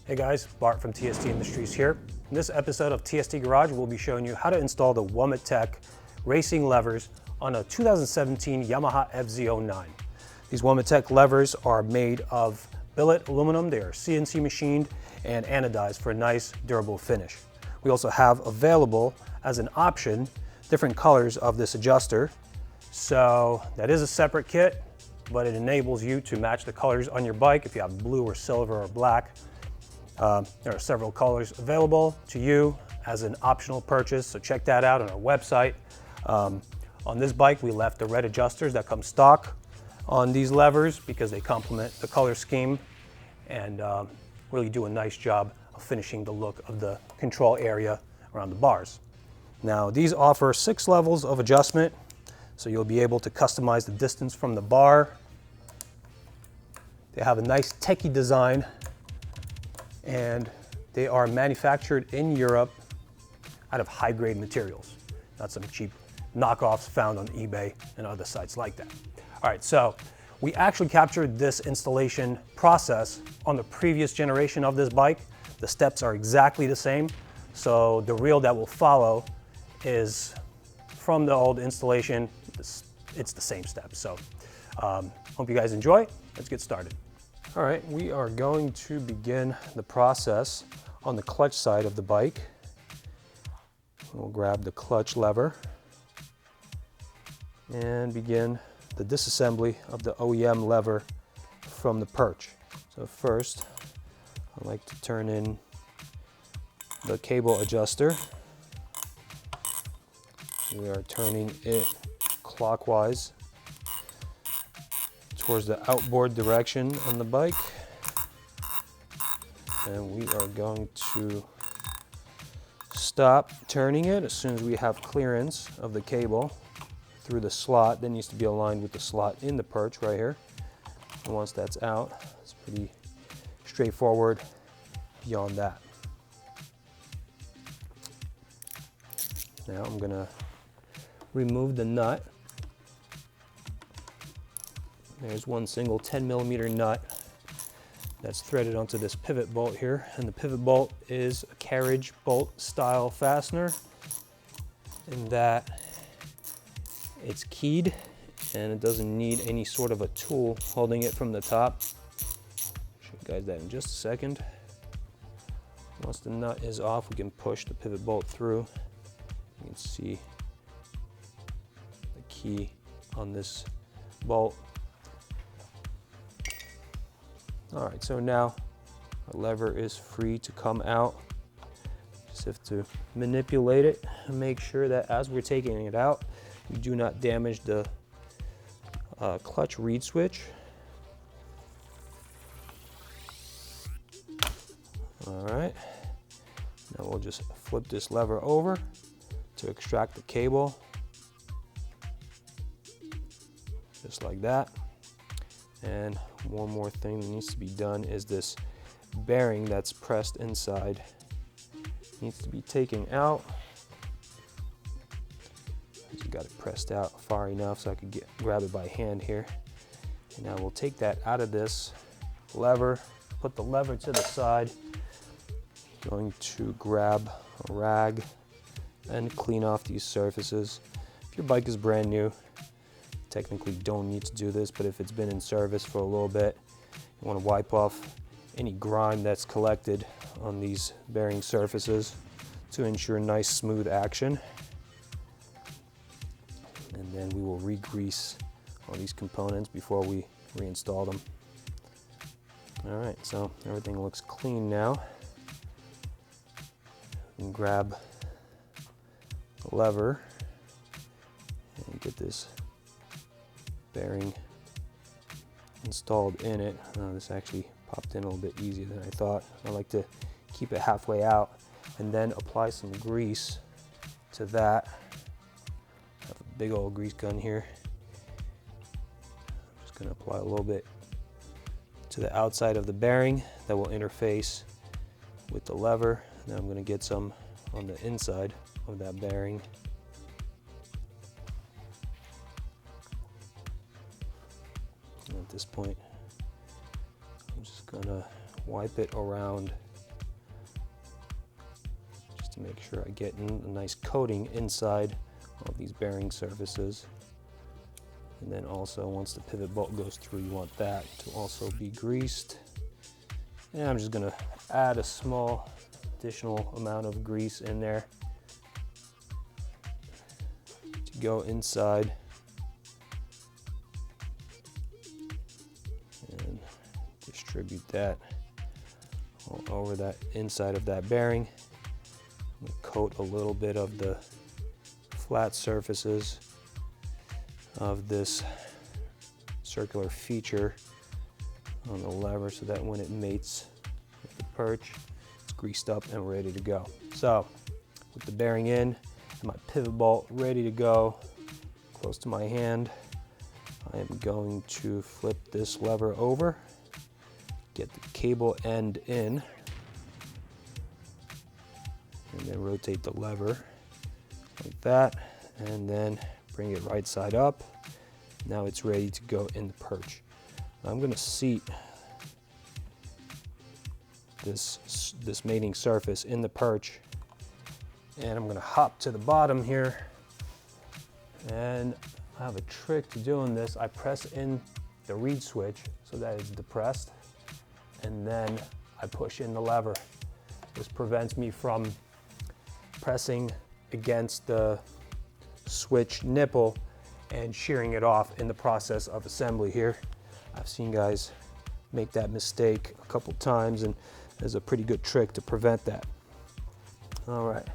Hey guys, Bart from TST Industries here. In this episode of TST Garage, we'll be showing you how to install the Womet-Tech racing levers on a 2017 Yamaha FZ-09. These Womet-Tech levers are made of billet aluminum. They are CNC machined and anodized for a nice durable finish. We also have available as an option different colors of this adjuster. So that is a separate kit, but it enables you to match the colors on your bike if you have blue or silver or black. There are several colors available to you as an optional purchase, so check that out on our website. On this bike, we left the red adjusters that come stock on these levers because they complement the color scheme and really do a nice job of finishing the look of the control area around the bars. Now, these offer 6 levels of adjustment, so you'll be able to customize the distance from the bar. They have a nice techie design, and they are manufactured in Europe out of high-grade materials, not some cheap knockoffs found on eBay and other sites like that. All right, so we actually captured this installation process on the previous generation of this bike. The steps are exactly the same, so the reel that will follow is from the old installation. It's the same steps, so hope you guys enjoy. Let's get started. All right, we are going to begin the process on the clutch side of the bike. We'll grab the clutch lever and begin the disassembly of the OEM lever from the perch. So first, I like to turn in the cable adjuster. We are turning it clockwise towards the outboard direction on the bike, and we are going to stop turning it as soon as we have clearance of the cable through the slot that needs to be aligned with the slot in the perch right here. And once that's out, it's pretty straightforward beyond that. Now I'm gonna remove the nut. There's one single 10mm nut that's threaded onto this pivot bolt here, and the pivot bolt is a carriage bolt style fastener in that it's keyed and it doesn't need any sort of a tool holding it from the top. I'll show you guys that in just a second. Once the nut is off, we can push the pivot bolt through. You can see the key on this bolt. All right, so now our lever is free to come out. Just have to manipulate it and make sure that as we're taking it out, we do not damage the clutch reed switch. All right, now we'll just flip this lever over to extract the cable, just like that. And one more thing that needs to be done is this bearing that's pressed inside needs to be taken out. Just got it pressed out far enough so I could grab it by hand here. And now we'll take that out of this lever, put the lever to the side. Going to grab a rag and clean off these surfaces. If your bike is brand new, technically don't need to do this, but if it's been in service for a little bit, you want to wipe off any grime that's collected on these bearing surfaces to ensure nice smooth action. And then we will re-grease all these components before we reinstall them. All right, so everything looks clean now. And grab the lever and get this bearing installed in it. This actually popped in a little bit easier than I thought. I like to keep it halfway out and then apply some grease to that. I have a big old grease gun here. I'm just going to apply a little bit to the outside of the bearing that will interface with the lever. Now I'm going to get some on the inside of that bearing. And at this point, I'm just going to wipe it around make sure I get in a nice coating inside of these bearing surfaces. And then also, once the pivot bolt goes through, you want that to also be greased. And I'm just gonna add a small additional amount of grease in there to go inside. And distribute that all over that inside of that bearing. I'm gonna coat a little bit of the flat surfaces of this circular feature on the lever so that when it mates with the perch, it's greased up and ready to go. So with the bearing in and my pivot bolt ready to go close to my hand, I am going to flip this lever over, get the cable end in, and then rotate the lever like that, and then bring it right side up. Now it's ready to go in the perch. I'm going to seat this mating surface in the perch, and I'm going to hop to the bottom here. And I have a trick to doing this. I press in the reed switch so that it's depressed, and then I push in the lever. This prevents me from pressing against the switch nipple and shearing it off in the process of assembly here. I've seen guys make that mistake a couple times, and there's a pretty good trick to prevent that. All right,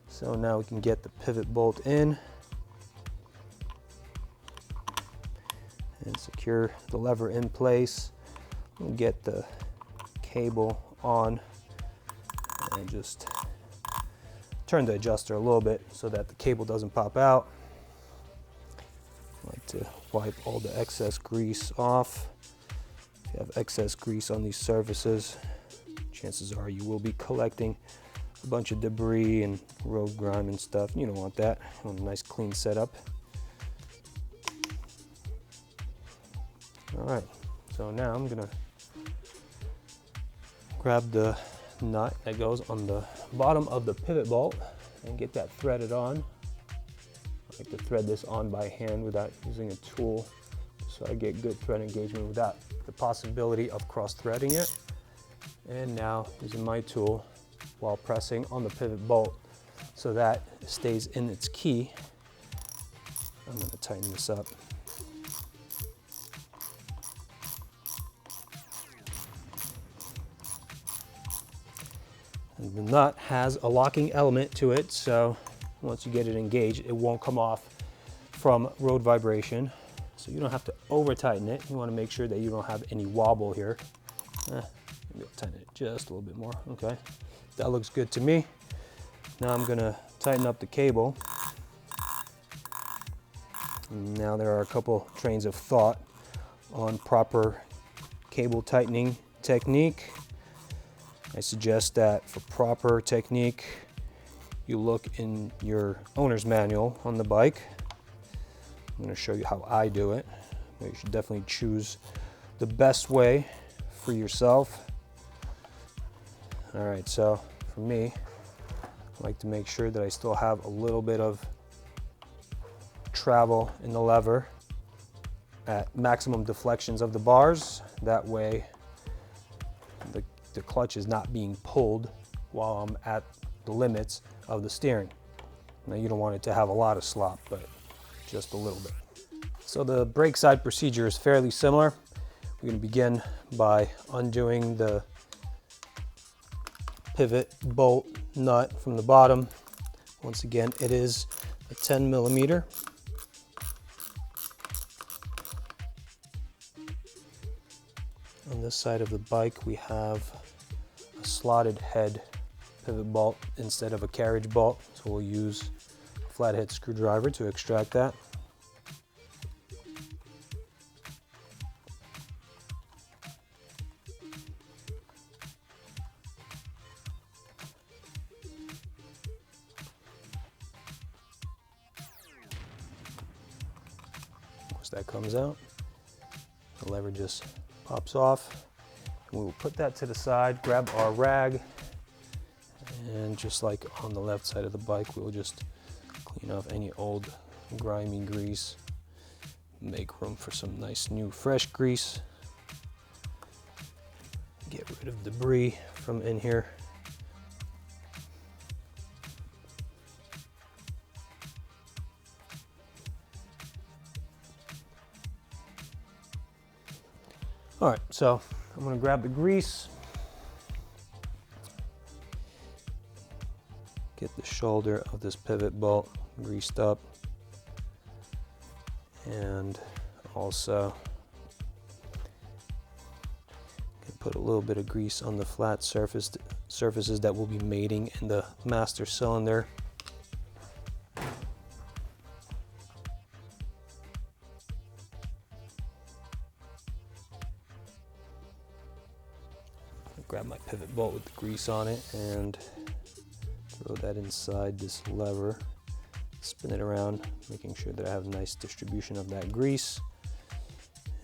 so now we can get the pivot bolt in and secure the lever in place. We'll get the cable on and just turn the adjuster a little bit so that the cable doesn't pop out. I like to wipe all the excess grease off. If you have excess grease on these surfaces, chances are you will be collecting a bunch of debris and road grime and stuff. You don't want that. You want a nice clean setup. All right, so now I'm gonna grab the nut that goes on the bottom of the pivot bolt and get that threaded on. I like to thread this on by hand without using a tool, so I get good thread engagement without the possibility of cross-threading it. And now using my tool while pressing on the pivot bolt so that it stays in its key, I'm going to tighten this up. And the nut has a locking element to it, so once you get it engaged, it won't come off from road vibration. So you don't have to over tighten it. You want to make sure that you don't have any wobble here. Maybe I'll tighten it just a little bit more. Okay, that looks good to me. Now I'm gonna tighten up the cable. And now there are a couple trains of thought on proper cable tightening technique. I suggest that for proper technique, you look in your owner's manual on the bike. I'm going to show you how I do it. But you should definitely choose the best way for yourself. All right, so for me, I like to make sure that I still have a little bit of travel in the lever at maximum deflections of the bars. That way, the clutch is not being pulled while I'm at the limits of the steering. Now you don't want it to have a lot of slop, but just a little bit. So the brake side procedure is fairly similar. We're going to begin by undoing the pivot bolt nut from the bottom. Once again, it is a 10 millimeter. On this side of the bike, we have a slotted head pivot bolt instead of a carriage bolt. So we'll use a flathead screwdriver to extract that. Once that comes out, the lever just pops off. And we will put that to the side, grab our rag, And just like on the left side of the bike, we'll just clean off any old grimy grease, make room for some nice new fresh grease, get rid of debris from in here. All right, so I'm gonna grab the grease, get the shoulder of this pivot bolt greased up, and also can put a little bit of grease on the flat surfaces that will be mating in the master cylinder. Grab my pivot bolt with the grease on it and throw that inside this lever, spin it around, making sure that I have a nice distribution of that grease.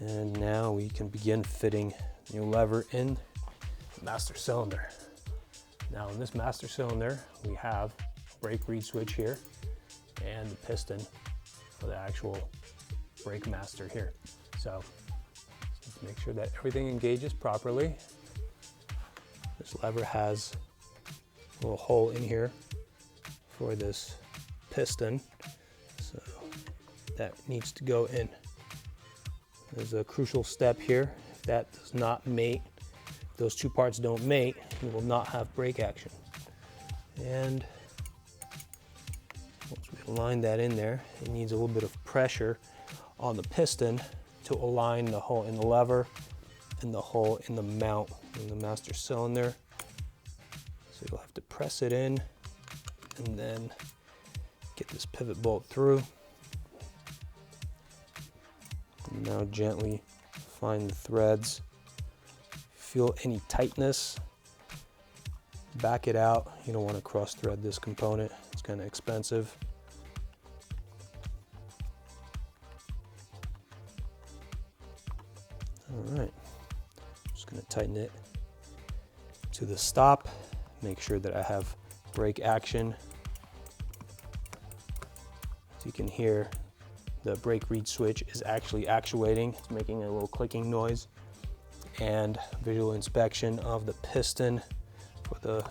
And now we can begin fitting the new lever in the master cylinder. Now in this master cylinder, we have a brake reed switch here and the piston for the actual brake master here. So let's make sure that everything engages properly. This lever has a little hole in here for this piston, so that needs to go in. There's a crucial step here. If that does not mate, if those two parts don't mate, you will not have brake action. And once we align that in there, it needs a little bit of pressure on the piston to align the hole in the lever and the hole in the mount in the master cylinder. So you'll have to press it in and then get this pivot bolt through. And now gently find the threads. Feel any tightness, back it out. You don't want to cross thread this component. It's kind of expensive. All right. Just going to tighten it to the stop, make sure that I have brake action. As you can hear, the brake reed switch is actually actuating. It's making a little clicking noise. And visual inspection of the piston for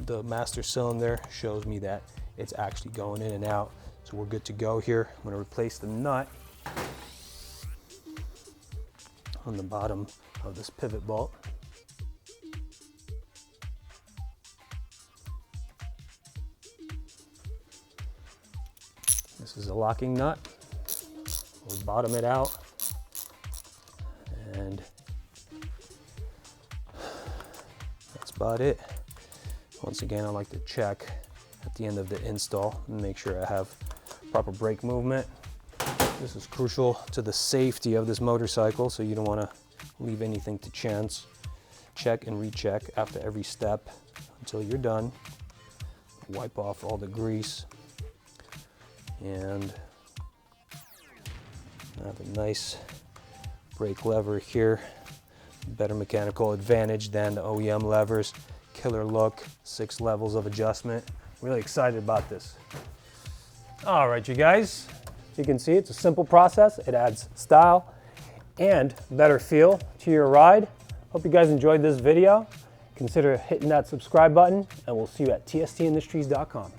the master cylinder shows me that it's actually going in and out. So we're good to go here. I'm going to replace the nut on the bottom of this pivot bolt. This is a locking nut. We'll bottom it out, and that's about it. Once again, I like to check at the end of the install and make sure I have proper brake movement. This is crucial to the safety of this motorcycle, so you don't want to leave anything to chance. Check and recheck after every step until you're done. Wipe off all the grease, and I have a nice brake lever here. Better mechanical advantage than the OEM levers. Killer look, 6 levels of adjustment. Really excited about this. All right, you guys. You can see it's a simple process. It adds style and better feel to your ride. Hope you guys enjoyed this video. Consider hitting that subscribe button, and we'll see you at tstindustries.com.